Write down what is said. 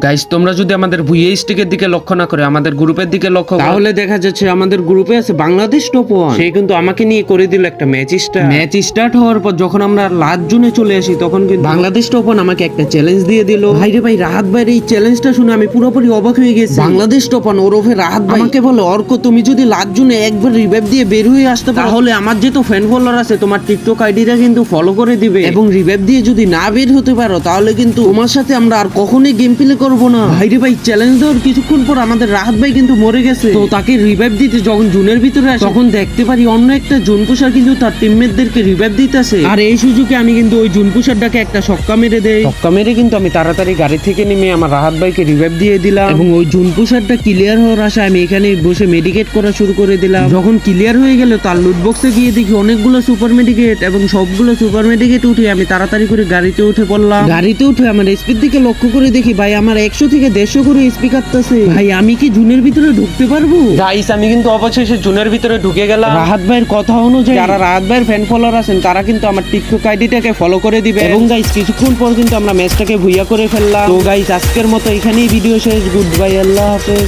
Guys তোমরা যদি আমাদের ভুইয়া স্টিকের দিকে লক্ষ্য না করে আমাদের গ্রুপের দিকে লক্ষ্য করো, তাহলে দেখা যাচ্ছে আমাদের গ্রুপে আছে বাংলাদেশ টপ 1। সে কিন্তু আমাকে নিয়ে করে দিল একটা ম্যাচ স্টার্ট হওয়ার পর যখন আমরা লাস্ট জোনে চলে আসি তখন কিন্তু বাংলাদেশ টপ 1 আমাকে একটা চ্যালেঞ্জ দিয়ে দিল। ভাই রে ভাই, রাহাত ভাইয়ের এই চ্যালেঞ্জটা শুনে আমি পুরোপুরি অবাক হয়ে গেছি। বাংলাদেশ টপ 1 ওরফে রাহাত ভাই আমাকে বলে, অর্ক তুমি যদি লাস্ট জোনে একবার রিভাইভ দিয়ে বের হয়ে আসতে পারো তাহলে আমার যেহেতু ফ্যান ফলোয়ার আছে তোমার টিকটক আইডিটা কিন্তু ফলো করে দিবে, এবং রিভাইভ দিয়ে যদি না বের হতে পারো তাহলে কিন্তু তোমার সাথে আমরা আর কখনোই গেম প্লে করবো না। ভাই রে ভাই, চ্যালেঞ্জ দেওয়ার কিছুক্ষণ পর আমাদের রাহাত ভাই কিন্তু মরে গেছে। তো তাকে রিভাইভ দিতে যখন জুনের ভিতরে আসে তখন দেখতে পারি অন্য একটা জুন পুষার কিন্তু তার টিমমেটদেরকে রিভাইভ দিতেছে। আর এই সুযোগে আমি কিন্তু ওই জুন পুষারটাকে একটা ছক্কা মেরে দেই। ছক্কা মেরে কিন্তু আমি তাড়াতাড়ি গাড়ি থেকে নেমে আমার রাহাত ভাইকে রিভাইভ দিয়ে দিলাম, এবং ওই জুন পুষারটা ক্লিয়ার হওয়ার আশায় আমি এখানে বসে মেডিকেট করা শুরু করে দিলাম। যখন ক্লিয়ার হয়ে গেল তার লুট বক্সে গিয়ে দেখি অনেকগুলো সুপার মেডিকেট, এবং সবগুলো সুপার মেডিকেট উঠে আমি তাড়াতাড়ি করে গাড়িতে উঠে পড়লাম। গাড়িতে উঠে আমার স্পিড দিকে লক্ষ্য করে দেখি ভাই আমার 100 থেকে 150 করে স্পিড কাটতেছে। ভাই আমি কি জুনের ভিতরে ঢুকতে পারবো? গাইস আমি কিন্তু অবশেষে জুনের ভিতরে ঢুকে গেলাম। রাহাত ভাইয়ের কথা অনুযায়ী যারা রাহাত ভাইয়ের ফ্যান ফলোয়ার আছেন তারা কিন্তু আমার টিকটক আইডিটাকে ফলো করে দিবে, এবং গাইস কিছুক্ষণ পর কিন্তু আমরা ম্যাচটাকে ভুইয়া করে ফেললাম। তো গাইস আজকের মতো এখানেই ভিডিও শেষ। গুড বাই, আল্লাহ হাফেজ।